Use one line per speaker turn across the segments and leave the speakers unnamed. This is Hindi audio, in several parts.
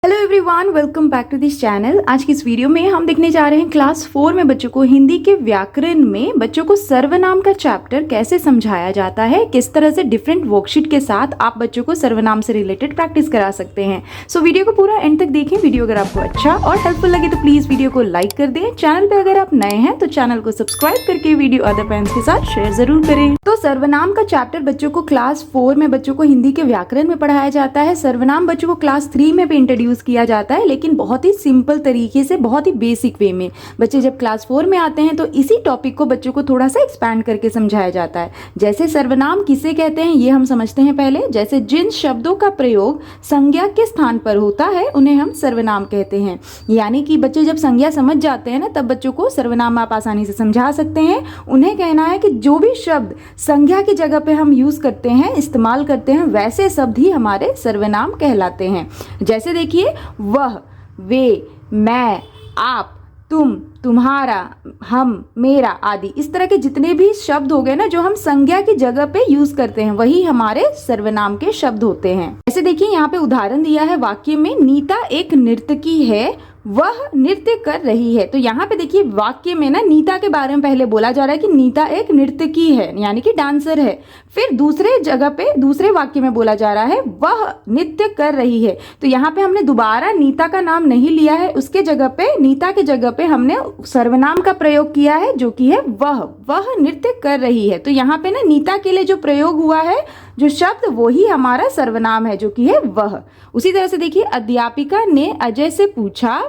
Hello everyone, welcome back to this channel. आज की इस वीडियो में हम देखने जा रहे हैं क्लास 4 में बच्चों को हिंदी के व्याकरण में बच्चों को सर्वनाम का चैप्टर कैसे समझाया जाता है, किस तरह से डिफरेंट वर्कशीट के साथ आप बच्चों को सर्वनाम से रिलेटेड प्रैक्टिस करा सकते हैं। सो वीडियो को पूरा एंड तक देखें। वीडियो अगर आपको अच्छा और हेल्पफुल लगे तो प्लीज़ वीडियो को लाइक कर दें। चैनल पर अगर आप नए हैं तो चैनल को सब्सक्राइब करके वीडियो अदर फ्रेंड्स के साथ शेयर जरूर करें। तो सर्वनाम का चैप्टर बच्चों को क्लास 4 में बच्चों को हिंदी के व्याकरण में पढ़ाया जाता है। सर्वनाम बच्चों को क्लास 3 में भी इंट्रोड्यूस किया जाता है, लेकिन बहुत ही सिंपल तरीके से, बहुत ही बेसिक वे में। बच्चे जब क्लास 4 में आते हैं तो इसी टॉपिक को बच्चों को थोड़ा सा एक्सपैंड करके समझाया जाता है। जैसे सर्वनाम किसे कहते हैं ये हम समझते हैं पहले। जैसे जिन शब्दों का प्रयोग संज्ञा के स्थान पर होता है उन्हें हम सर्वनाम कहते हैं। यानी कि बच्चे जब संज्ञा समझ जाते हैं ना, तब बच्चों को सर्वनाम आप आसानी से समझा सकते हैं। उन्हें कहना है कि जो भी शब्द संज्ञा की जगह पे हम यूज करते हैं, इस्तेमाल करते हैं, वैसे शब्द ही हमारे सर्वनाम कहलाते हैं। जैसे देखिए, वह, वे, मैं, आप, तुम, तुम्हारा, हम, मेरा आदि, इस तरह के जितने भी शब्द हो गए ना जो हम संज्ञा की जगह पे यूज करते हैं, वही हमारे सर्वनाम के शब्द होते हैं। ऐसे देखिए, यहाँ पे उदाहरण दिया है वाक्य में, नीता एक नर्तकी है, वह नृत्य कर रही है। तो यहाँ पे देखिए वाक्य में ना नीता के बारे में पहले बोला जा रहा है कि नीता एक नर्तकी है, यानी कि डांसर है। फिर दूसरे जगह पे, दूसरे वाक्य में बोला जा रहा है वह नृत्य कर रही है। तो यहाँ पे हमने दोबारा नीता का नाम नहीं लिया है, उसके जगह पे, नीता के जगह पे हमने सर्वनाम का प्रयोग किया है जो कि है वह नृत्य कर रही है। तो यहाँ पे ना नीता के लिए जो प्रयोग हुआ है, जो शब्द, वही हमारा सर्वनाम है जो कि है वह। उसी तरह से देखिए, अध्यापिका ने अजय से पूछा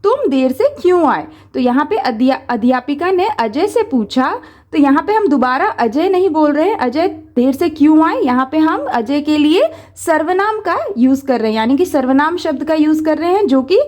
तुम देर से क्यों आए। तो यहाँ पे अध्यापिका ने अजय से पूछा, तो यहाँ पे हम दोबारा अजय नहीं बोल रहे हैं, अजय देर से क्यों आए। यहाँ पे हम अजय के लिए सर्वनाम का यूज कर रहे हैं, यानी कि सर्वनाम शब्द का यूज कर रहे हैं जो कि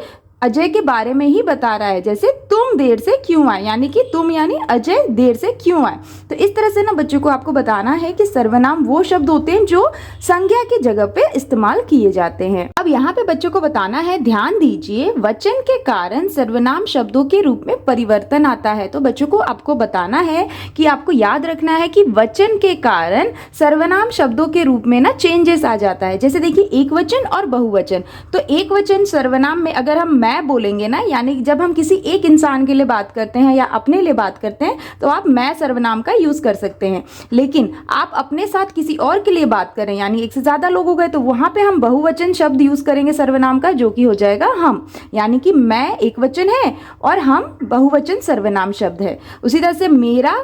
अजय के बारे में ही बता रहा है। जैसे तुम देर से क्यों आए, यानी कि तुम यानी अजय देर से क्यों आए। तो इस तरह से ना बच्चों को आपको बताना है कि सर्वनाम वो शब्द होते हैं जो संज्ञा की जगह पे इस्तेमाल किए जाते हैं। अब यहाँ पे बच्चों को बताना है, ध्यान दीजिए, वचन के कारण सर्वनाम शब्दों के रूप में परिवर्तन आता है। तो बच्चों को आपको बताना है कि आपको याद रखना है कि वचन के कारण सर्वनाम शब्दों के रूप में ना चेंजेस आ जाता है। जैसे देखिए, एक वचन और बहुवचन। तो एक वचन सर्वनाम में अगर हम मैं बोलेंगे ना, यानी जब हम किसी एक इंसान के लिए बात करते हैं या अपने लिए बात करते हैं तो आप मैं सर्वनाम का यूज कर सकते हैं। लेकिन आप अपने साथ किसी और के लिए बात करें, यानी एक से ज्यादा लोग हो गए, तो वहां पे हम बहुवचन शब्द यूज करेंगे सर्वनाम का, जो कि हो जाएगा हम। यानी कि मैं एक वचन है और हम बहुवचन सर्वनाम शब्द है। उसी तरह से मेरा,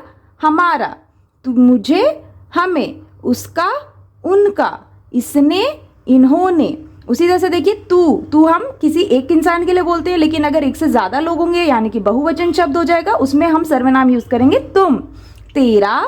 हमारा, तो मुझे, हमें, उसका, उनका, इसने, इन्होंने। उसी तरह से देखिए, तू हम किसी एक इंसान के लिए बोलते हैं, लेकिन अगर एक से ज्यादा लोग होंगे यानी कि बहुवचन शब्द हो जाएगा, उसमें हम सर्वनाम यूज करेंगे तुम, तेरा,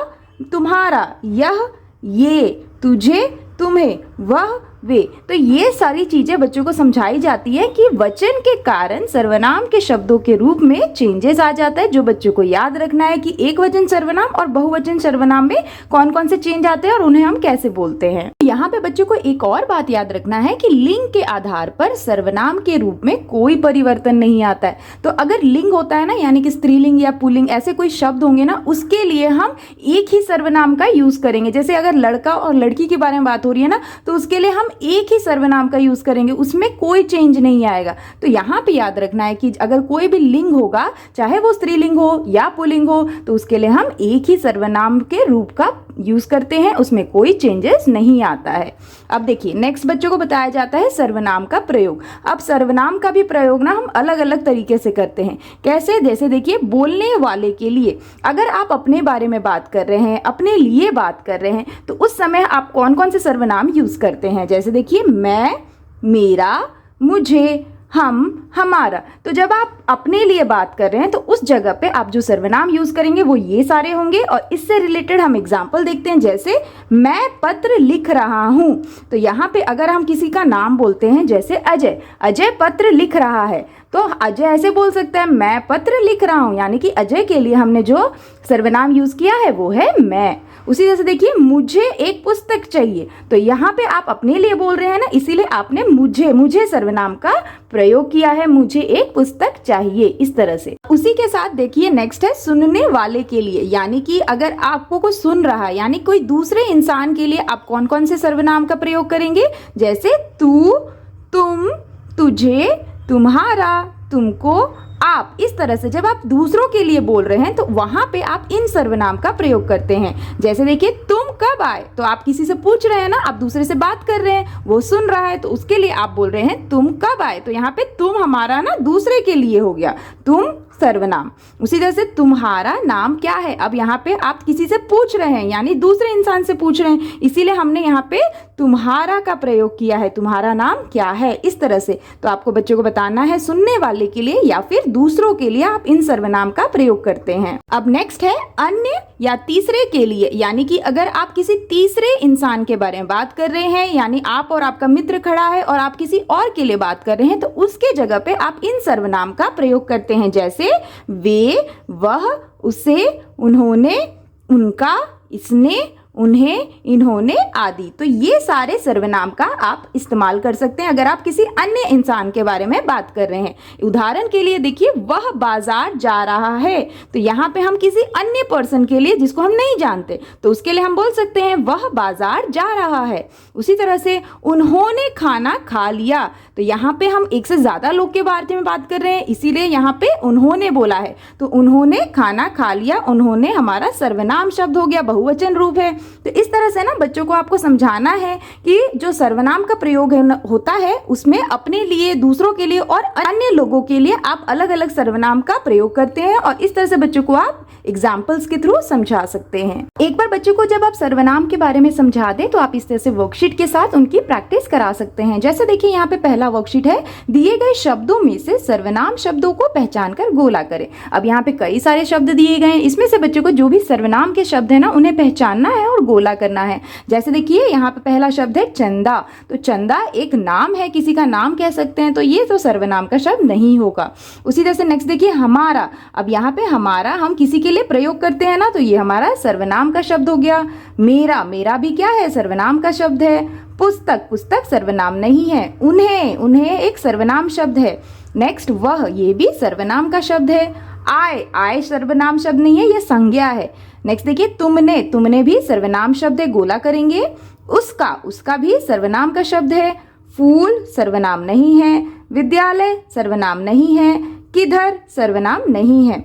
तुम्हारा, यह, ये, तुझे, तुम्हें, वह, वे। तो ये सारी चीजें बच्चों को समझाई जाती है कि वचन के कारण सर्वनाम के शब्दों के रूप में चेंजेस आ जाता है, जो बच्चों को याद रखना है कि एक वचन सर्वनाम और बहुवचन सर्वनाम में कौन कौन से चेंज आते हैं और उन्हें हम कैसे बोलते हैं। यहाँ पे बच्चों को एक और बात याद रखना है कि लिंग के आधार पर सर्वनाम के रूप में कोई परिवर्तन नहीं आता है। तो अगर लिंग होता है ना, यानी कि स्त्रीलिंग या पुल्लिंग, ऐसे कोई शब्द होंगे ना, उसके लिए हम एक ही सर्वनाम का यूज करेंगे। जैसे अगर लड़का और लड़की के बारे में बात हो रही है ना, तो उसके लिए हम एक ही सर्वनाम का यूज करेंगे, उसमें कोई चेंज नहीं आएगा। तो यहाँ पे याद रखना है कि अगर कोई भी लिंग होगा, चाहे वो स्त्रीलिंग हो या पुल्लिंग हो, तो उसके लिए हम एक ही सर्वनाम के रूप का यूज करते हैं, उसमें कोई चेंजेस नहीं आता है। अब देखिए, नेक्स्ट बच्चों को बताया जाता है सर्वनाम का प्रयोग। अब सर्वनाम का भी प्रयोग ना हम अलग अलग तरीके से करते हैं। कैसे? जैसे देखिए, बोलने वाले के लिए अगर आप अपने बारे में बात कर रहे हैं, अपने लिए बात कर रहे हैं, तो उस समय आप कौन कौन से सर्वनाम यूज करते हैं। जैसे देखिए, मैं, मेरा, मुझे, हम, हमारा। तो जब आप अपने लिए बात कर रहे हैं तो उस जगह पे आप जो सर्वनाम यूज करेंगे वो ये सारे होंगे। और इससे रिलेटेड हम एग्जांपल देखते हैं। जैसे मैं पत्र लिख रहा हूं, तो यहाँ पे अगर हम किसी का नाम बोलते हैं, जैसे अजय, अजय पत्र लिख रहा है, तो अजय ऐसे बोल सकता है मैं पत्र लिख रहा हूं, यानी कि अजय के लिए हमने जो सर्वनाम यूज किया है वो है मैं। उसी तरह से देखिए, मुझे एक पुस्तक चाहिए, तो यहाँ पे आप अपने लिए बोल रहे हैं ना, इसीलिए आपने मुझे सर्वनाम का प्रयोग किया है, मुझे एक पुस्तक चाहिए, इस तरह से। उसी के साथ देखिए, नेक्स्ट है सुनने वाले के लिए, यानी कि अगर आपको कोई सुन रहा है, यानी कोई दूसरे इंसान के लिए आप कौन कौन से सर्वनाम का प्रयोग करेंगे। जैसे तू, तुम, तुझे, तुम्हारा, तुमको, आप। इस तरह से जब आप दूसरों के लिए बोल रहे हैं तो वहां पे आप इन सर्वनाम का प्रयोग करते हैं। जैसे देखिए, तुम कब आए, तो आप किसी से पूछ रहे हैं ना, आप दूसरे से बात कर रहे हैं, वो सुन रहा है, तो उसके लिए आप बोल रहे हैं तुम कब आए। तो यहाँ पे तुम हमारा ना दूसरे के लिए हो गया, तुम सर्वनाम। उसी तरह से तुम्हारा नाम क्या है, अब यहाँ पे आप किसी से पूछ रहे हैं, यानी दूसरे इंसान से पूछ रहे हैं, इसीलिए हमने यहाँ पे तुम्हारा का प्रयोग किया है, तुम्हारा नाम क्या है, इस तरह से। तो आपको बच्चों को बताना है सुनने वाले के लिए या फिर दूसरों के लिए आप इन सर्वनाम का प्रयोग करते हैं। अब नेक्स्ट है अन्य या तीसरे के लिए, यानी कि अगर आप किसी तीसरे इंसान के बारे में बात कर रहे हैं, यानी आप और आपका मित्र खड़ा है और आप किसी और के लिए बात कर रहे हैं, तो उसके जगह पे आप इन सर्वनाम का प्रयोग करते हैं। जैसे वे, वह, उसे, उन्होंने, उनका, इसने, उन्हें, इन्होंने आदि। तो ये सारे सर्वनाम का आप इस्तेमाल कर सकते हैं अगर आप किसी अन्य इंसान के बारे में बात कर रहे हैं। उदाहरण के लिए देखिए, वह बाजार जा रहा है, तो यहाँ पे हम किसी अन्य पर्सन के लिए जिसको हम नहीं जानते, तो उसके लिए हम बोल सकते हैं वह बाजार जा रहा है। उसी तरह से उन्होंने खाना खा लिया, तो यहाँ पे हम एक से ज्यादा लोग के बारे में बात कर रहे हैं, इसीलिए यहाँ पे उन्होंने बोला है। तो उन्होंने खाना खा लिया, उन्होंने हमारा सर्वनाम शब्द हो गया, बहुवचन रूप है। तो इस तरह से ना बच्चों को आपको समझाना है कि जो सर्वनाम का प्रयोग होता है उसमें अपने लिए, दूसरों के लिए और अन्य लोगों के लिए आप अलग अलग सर्वनाम का प्रयोग करते हैं, और इस तरह से बच्चों को आप एग्जाम्पल्स के थ्रू समझा सकते हैं। एक बार बच्चों को जब आप सर्वनाम के बारे में समझा दें तो आप इस तरह से वर्कशीट के साथ उनकी प्रैक्टिस करा सकते हैं। जैसे देखिए, यहाँ पे पहला वर्कशीट है, दिए गए शब्दों में से सर्वनाम शब्दों को पहचान कर गोला करें। अब यहाँ पे कई सारे शब्द दिए गए हैं, इसमें से बच्चों को जो भी सर्वनाम के शब्द है ना उन्हें पहचानना है और गोला करना है। जैसे देखिए, यहाँ पे पहला शब्द है चंदा, तो चंदा एक नाम है, किसी का नाम कह सकते हैं, तो ये तो सर्वनाम का शब्द नहीं होगा। उसी तरह से नेक्स्ट देखिए, हमारा। अब यहाँ पे हमारा हम किसी के लिए प्रयोग करते हैं ना, तो ये हमारा सर्वनाम का शब्द हो गया। मेरा, मेरा भी क्या है, सर्वनाम का शब्द है। पुस्तक, पुस्तक सर्वनाम नहीं है। उन्हें, उन्हें एक सर्वनाम शब्द है। नेक्स्ट वह, ये भी सर्वनाम का शब्द है। आए, आए सर्वनाम शब्द नहीं है, ये संज्ञा है। नेक्स्ट देखिए, तुमने, तुमने भी सर्वनाम शब्द है, गोला करेंगे। उसका, उसका भी सर्वनाम का शब्द है। फूल सर्वनाम नहीं है। विद्यालय सर्वनाम नहीं है। किधर सर्वनाम नहीं है।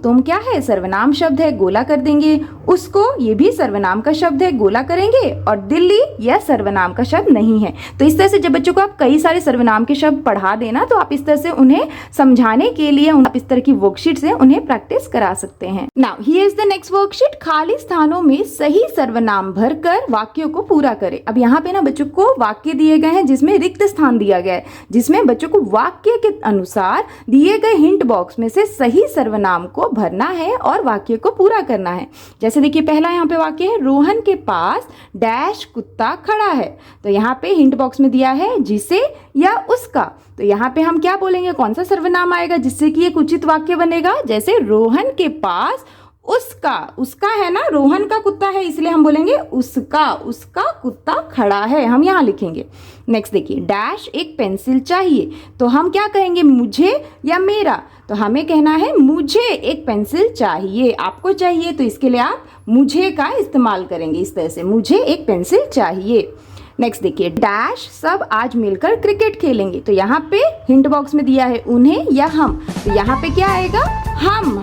तुम क्या है, सर्वनाम शब्द है, गोला कर देंगे। उसको, ये भी सर्वनाम का शब्द है, गोला करेंगे। और दिल्ली, यह सर्वनाम का शब्द नहीं है। तो इस तरह से जब बच्चों को आप कई सारे सर्वनाम के शब्द पढ़ा देना, तो आप इस तरह से उन्हें समझाने के लिए आप इस तरह की वर्कशीट से उन्हें प्रैक्टिस करा सकते हैं। Now here is the next worksheet, खाली स्थानों में सही सर्वनाम भरकर वाक्यों को पूरा करें। अब यहाँ पे ना बच्चों को वाक्य दिए गए हैं जिसमें रिक्त स्थान दिया गया है, जिसमें बच्चों को वाक्य के अनुसार दिए गए हिंट बॉक्स में से सही सर्वनाम को भरना है और वाक्य को पूरा करना है। जैसे देखिए, पहला यहाँ पे वाक्य है, रोहन के पास डैश कुत्ता खड़ा है, तो यहाँ पे हिंट बॉक्स में दिया है जिसे या उसका। तो यहाँ पे हम क्या बोलेंगे, कौन सा सर्वनाम आएगा जिससे कि एक उचित वाक्य बनेगा। जैसे रोहन के पास उसका, उसका है ना, रोहन का कुत्ता है, इसलिए हम बोलेंगे उसका, उसका कुत्ता खड़ा है, हम यहाँ लिखेंगे। नेक्स्ट देखिए, डैश एक पेंसिल चाहिए, तो हम क्या कहेंगे, मुझे या मेरा। तो हमें कहना है मुझे एक पेंसिल चाहिए, आपको चाहिए, तो इसके लिए आप मुझे का इस्तेमाल करेंगे। इस तरह से, मुझे एक पेंसिल चाहिए। नेक्स्ट देखिए, डैश सब आज मिलकर क्रिकेट खेलेंगे, तो यहाँ पे हिंट बॉक्स में दिया है उन्हें या हम, तो यहाँ पे क्या आएगा,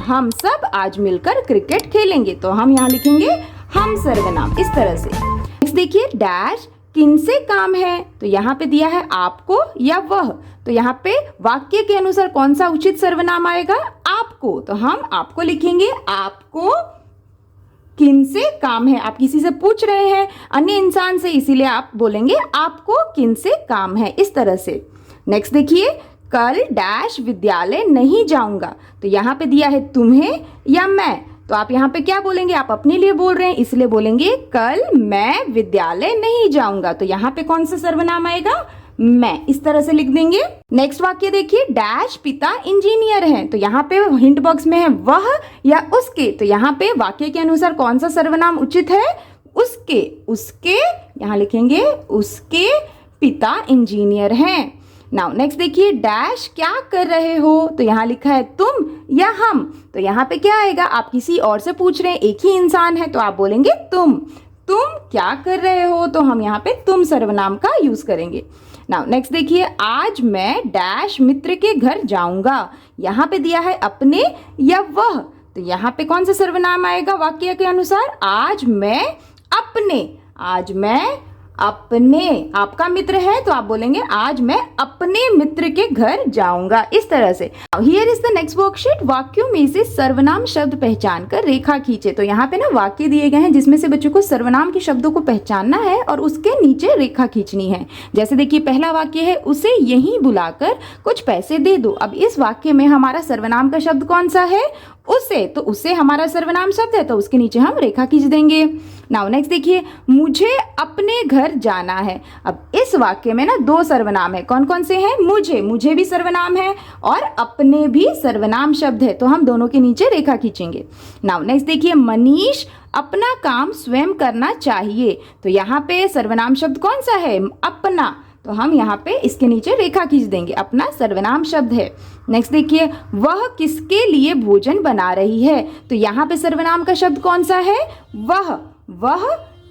हम सब आज मिलकर क्रिकेट खेलेंगे, तो हम यहाँ लिखेंगे हम सर्वनाम, इस तरह से। नेक्स्ट देखिए, डैश किनसे काम है, तो यहाँ पे दिया है आपको या वह, तो यहाँ पे वाक्य के अनुसार कौन सा उचित सर्वनाम आएगा, आपको, तो हम आपको लिखेंगे, आपको किनसे काम है। आप किसी से पूछ रहे हैं, अन्य इंसान से, इसीलिए आप बोलेंगे आपको किनसे काम है, इस तरह से। नेक्स्ट देखिए, कल डैश विद्यालय नहीं जाऊंगा, तो यहाँ पे दिया है तुम्हें या मैं, तो आप यहाँ पे क्या बोलेंगे, आप अपने लिए बोल रहे हैं, इसलिए बोलेंगे कल मैं विद्यालय नहीं जाऊंगा, तो यहाँ पे कौन सा सर्वनाम आएगा, मैं, इस तरह से लिख देंगे। नेक्स्ट वाक्य देखिए, डैश पिता इंजीनियर हैं, तो यहाँ पे हिंट बॉक्स में है वह या उसके, तो यहाँ पे वाक्य के अनुसार कौन सा सर्वनाम उचित है, उसके, उसके यहाँ लिखेंगे उसके पिता इंजीनियर हैं। नाउ नेक्स्ट देखिए, डैश क्या कर रहे हो, तो यहाँ लिखा है तुम या हम, तो यहाँ पे क्या आएगा, आप किसी और से पूछ रहे हैं, एक ही इंसान है, तो आप बोलेंगे तुम क्या कर रहे हो, तो हम यहाँ पे तुम सर्वनाम का यूज करेंगे। नाउ नेक्स्ट देखिए, आज मैं डैश मित्र के घर जाऊंगा। यहाँ पे दिया है अपने या वह, तो यहाँ पे कौन सा सर्वनाम आएगा वाक्य के अनुसार? आज मैं अपने, आज मैं अपने, आपका मित्र है तो आप बोलेंगे आज मैं अपने मित्र के घर जाऊंगा, इस तरह से। Here is the next worksheet, वाक्यों में से सर्वनाम शब्द पहचान कर रेखा खींचे। तो यहाँ पे ना वाक्य दिए गए हैं जिसमें से बच्चों को सर्वनाम के शब्दों को पहचानना है और उसके नीचे रेखा खींचनी है। जैसे देखिए पहला वाक्य है, उसे यहीं बुलाकर कुछ पैसे दे दो। अब इस वाक्य में हमारा सर्वनाम का शब्द कौन सा है? उसे, तो उसे हमारा सर्वनाम शब्द है तो उसके नीचे हम रेखा खींच देंगे। नाउ नेक्स्ट देखिए, मुझे अपने घर जाना है। अब इस वाक्य में ना दो सर्वनाम है, कौन कौन से हैं? मुझे भी सर्वनाम है और अपने भी सर्वनाम शब्द है, तो हम दोनों के नीचे रेखा खींचेंगे। नाउ नेक्स्ट देखिए, मनीष अपना काम स्वयं करना चाहिए। तो यहाँ पे सर्वनाम शब्द कौन सा है? अपना, तो हम यहाँ पे इसके नीचे रेखा खींच देंगे, अपना सर्वनाम शब्द है। नेक्स्ट देखिए, वह किसके लिए भोजन बना रही है। तो यहाँ पे सर्वनाम का शब्द कौन सा है? वह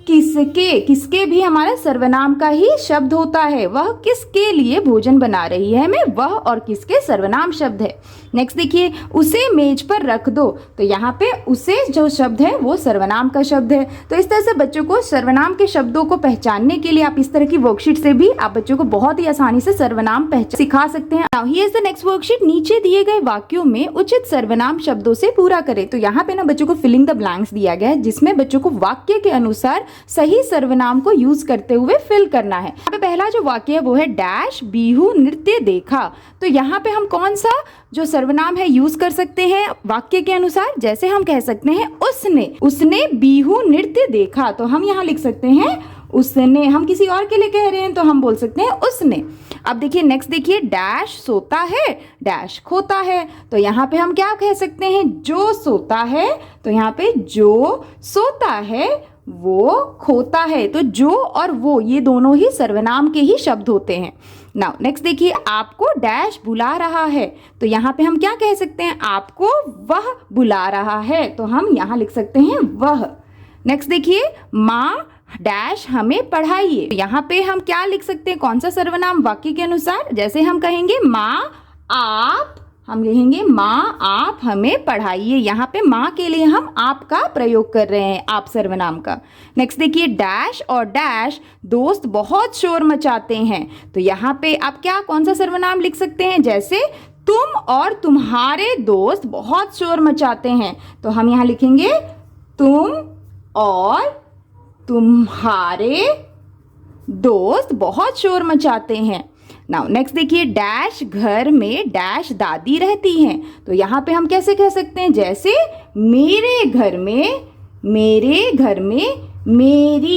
किसके भी हमारा सर्वनाम का ही शब्द होता है। वह किसके लिए भोजन बना रही है में वह और किसके सर्वनाम शब्द है। नेक्स्ट देखिए, उसे मेज पर रख दो। तो यहाँ पे उसे जो शब्द है वो सर्वनाम का शब्द है। तो इस तरह से बच्चों को सर्वनाम के शब्दों को पहचानने के लिए आप इस तरह की वर्कशीट से भी आप बच्चों को बहुत ही आसानी से सर्वनाम पहचान सिखा सकते हैं। Now here is the next worksheet, नीचे दिए गए वाक्यों में उचित सर्वनाम शब्दों से पूरा करें। तो यहाँ पे ना बच्चों को फिलिंग द ब्लैंक्स दिया गया है जिसमें बच्चों को वाक्य के अनुसार सही सर्वनाम को यूज करते हुए फिल करना है। यहाँ पे पहला जो वाक्य है वो है डैश बिहू नृत्य देखा। तो यहाँ पे हम कौन सा जो सर्वनाम है यूज कर सकते हैं वाक्य के अनुसार? जैसे हम कह सकते हैं उसने बिहू नृत्य देखा, तो हम यहाँ लिख सकते हैं उसने। हम किसी और के लिए कह रहे हैं तो हम बोल सकते हैं उसने। अब देखिए नेक्स्ट देखिए, डैश सोता है डैश खोता है। तो यहाँ पे हम क्या कह सकते हैं? जो सोता है, तो यहाँ पे जो सोता है वो खोता है। तो जो और वो ये दोनों ही सर्वनाम के ही शब्द होते हैं। नाउ नेक्स्ट देखिए, आपको डैश बुला रहा है। तो यहाँ पे हम क्या कह सकते हैं? आपको वह बुला रहा है, तो हम यहाँ लिख सकते हैं वह। नेक्स्ट देखिए, माँ डैश हमें पढ़ाइए। यहाँ पे हम क्या लिख सकते हैं? कौन सा सर्वनाम वाक्य के अनुसार? जैसे हम कहेंगे माँ आप, हम कहेंगे माँ आप हमें पढ़ाइए। यहाँ पे माँ के लिए हम आप का प्रयोग कर रहे हैं, आप सर्वनाम का। नेक्स्ट देखिए, डैश और डैश दोस्त बहुत शोर मचाते हैं। तो यहाँ पे आप क्या कौन सा सर्वनाम लिख सकते हैं? जैसे तुम और तुम्हारे दोस्त बहुत शोर मचाते हैं, तो हम यहाँ लिखेंगे तुम और तुम्हारे दोस्त बहुत शोर मचाते हैं। नाउ नेक्स्ट देखिए, डैश घर में डैश दादी रहती हैं। तो यहाँ पे हम कैसे कह सकते हैं? जैसे मेरे घर में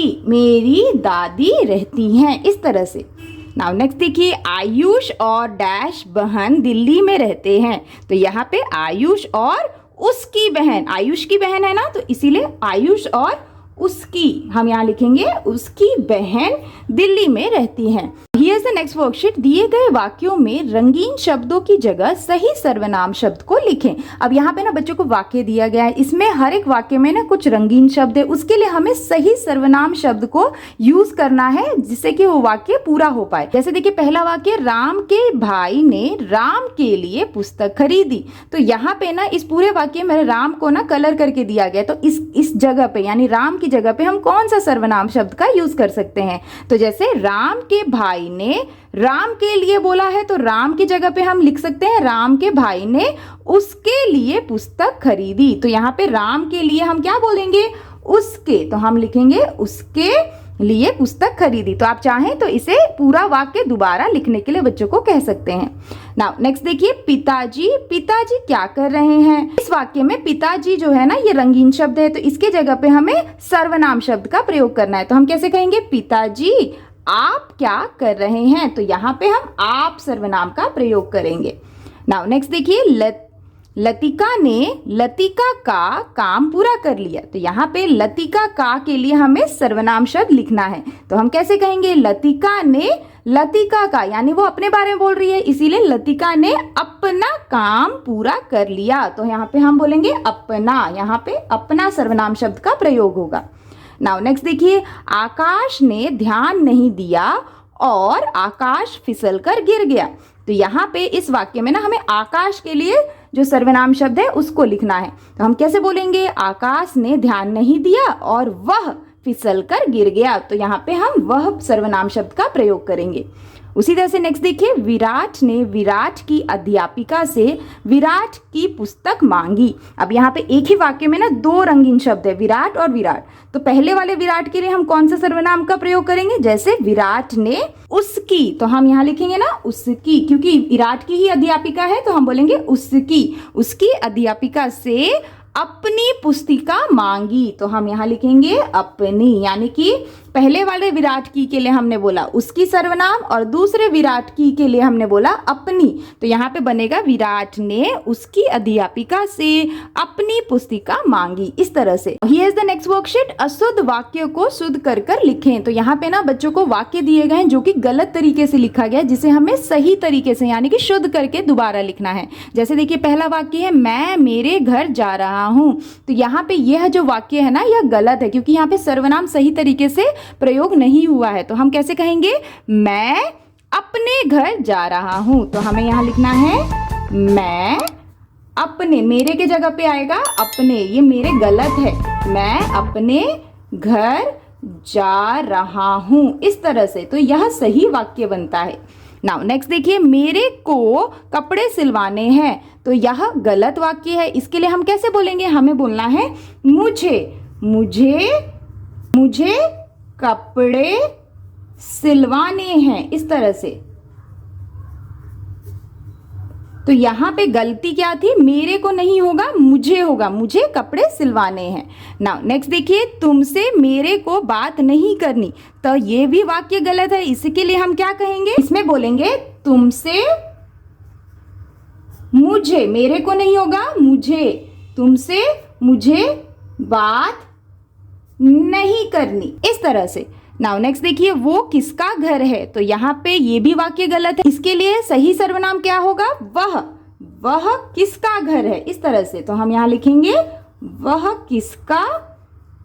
मेरी दादी रहती हैं, इस तरह से। नाउ नेक्स्ट देखिए, आयुष और डैश बहन दिल्ली में रहते हैं। तो यहाँ पे आयुष और उसकी बहन, आयुष की बहन है ना, तो इसीलिए आयुष और उसकी हम यहाँ लिखेंगे उसकी बहन दिल्ली में रहती हैं। Here is the next worksheet, दिए गए वाक्यों में रंगीन शब्दों की जगह सही सर्वनाम शब्द को लिखें। अब यहाँ पे ना बच्चों को वाक्य दिया गया है, इसमें हर एक वाक्य में ना कुछ रंगीन शब्द है, उसके लिए हमें सही सर्वनाम शब्द को यूज करना है जिससे कि वो वाक्य पूरा हो पाए। जैसे देखिए पहला वाक्य, राम के भाई ने राम के लिए पुस्तक खरीदी। तो यहाँ पे ना इस पूरे वाक्य में राम को ना कलर करके दिया गया, तो इस जगह पे यानी राम की जगह पे हम कौन सा सर्वनाम शब्द का यूज कर सकते हैं? तो जैसे राम के भाई ने राम के लिए बोला है, तो राम की जगह पे हम लिख सकते हैं राम के भाई ने उसके लिए पुस्तक खरीदी। तो यहाँ पे राम के लिए हम क्या बोलेंगे? उसके, तो हम लिखेंगे उसके लिए पुस्तक खरीदी। तो आप चाहें तो इसे पूरा वाक्य दोबारा लिखने के लिए बच्चों को कह सकते हैं। नाउ नेक्स्ट देखिए, पिताजी क्या कर रहे हैं। इस वाक्य में पिताजी जो है ना ये रंगीन शब्द है, तो इसके जगह पे हमें सर्वनाम शब्द का प्रयोग करना है। तो हम कैसे कहेंगे? पिताजी आप क्या कर रहे हैं। तो यहाँ पे हम आप सर्वनाम का प्रयोग करेंगे। नाउ नेक्स्ट देखिए, लतिका का काम पूरा कर लिया। तो यहाँ पे लतिका का के लिए हमें सर्वनाम शब्द लिखना है। तो हम कैसे कहेंगे? लतिका ने लतिका का, यानी वो अपने बारे में बोल रही है, इसीलिए लतिका ने अपना काम पूरा कर लिया। तो यहाँ पे हम बोलेंगे अपना, यहाँ पे अपना सर्वनाम शब्द का प्रयोग होगा। नाउ नेक्स्ट देखिए, आकाश ने ध्यान नहीं दिया और आकाश फिसल कर गिर गया। तो यहाँ पे इस वाक्य में ना हमें आकाश के लिए जो सर्वनाम शब्द है उसको लिखना है। तो हम कैसे बोलेंगे, आकाश ने ध्यान नहीं दिया और वह फिसल कर गिर गया। तो यहाँ पे हम वह सर्वनाम शब्द का प्रयोग करेंगे। उसी तरह से नेक्स्ट देखिए, विराट ने विराट की अध्यापिका से विराट की पुस्तक मांगी। अब यहाँ पे एक ही वाक्य में ना दो रंगीन शब्द है, विराट और विराट। तो पहले वाले विराट के लिए हम कौन सा सर्वनाम का प्रयोग करेंगे, जैसे विराट ने उसकी, तो हम यहाँ लिखेंगे ना उसकी, क्योंकि विराट की ही अध्यापिका है तो हम बोलेंगे उसकी अध्यापिका से अपनी पुस्तिका मांगी। तो हम यहाँ लिखेंगे अपनी, यानी कि पहले वाले विराट की के लिए हमने बोला उसकी सर्वनाम और दूसरे विराट की के लिए हमने बोला अपनी। तो यहाँ पे बनेगा विराट ने उसकी अध्यापिका से अपनी पुस्तिका मांगी, इज तरह से। Here is the next worksheet, अशुद्ध वाक्य को शुद्ध कर कर लिखें। तो यहाँ पे ना बच्चों को वाक्य दिए गए हैं जो कि गलत तरीके से लिखा गया, जिसे हमें सही तरीके से यानी कि शुद्ध करके दोबारा लिखना है। जैसे देखिए पहला वाक्य है, मैं मेरे घर जा रहा हूँ। तो यहाँ पे यह जो वाक्य है ना यह गलत है, क्योंकि यहाँ पे सर्वनाम सही तरीके से प्रयोग नहीं हुआ है। तो हम कैसे कहेंगे, मैं अपने घर जा रहा हूं। तो हमें यहां लिखना है मैं अपने, मेरे के जगह पे आएगा अपने, ये मेरे गलत है, मैं अपने घर जा रहा हूं, इस तरह से। तो यह सही वाक्य बनता है। नाउ नेक्स्ट देखिए, मेरे को कपड़े सिलवाने हैं। तो यह गलत वाक्य है, इसके लिए हम कैसे बोलेंगे, हमें बोलना है मुझे कपड़े सिलवाने हैं, इस तरह से। तो यहां पे गलती क्या थी, मेरे को नहीं होगा मुझे होगा, मुझे कपड़े सिलवाने हैं। नाउ नेक्स्ट देखिए, तुमसे मेरे को बात नहीं करनी। तो ये भी वाक्य गलत है, इसके लिए हम क्या कहेंगे, इसमें बोलेंगे तुमसे मुझे, मेरे को नहीं होगा मुझे, तुमसे मुझे बात नहीं करनी, इस तरह से। नाउ नेक्स्ट देखिए, वो किसका घर है। तो यहाँ पे ये भी वाक्य गलत है, इसके लिए सही सर्वनाम क्या होगा, वह किसका घर है, इस तरह से। तो हम यहाँ लिखेंगे वह किसका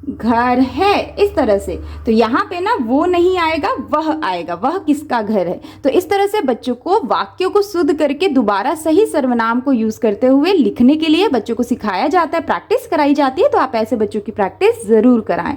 घर है, इस तरह से। तो यहाँ पे ना वो नहीं आएगा, वह आएगा, वह किसका घर है। तो इस तरह से बच्चों को वाक्यों को शुद्ध करके दोबारा सही सर्वनाम को यूज करते हुए लिखने के लिए बच्चों को सिखाया जाता है, प्रैक्टिस कराई जाती है। तो आप ऐसे बच्चों की प्रैक्टिस जरूर कराएं।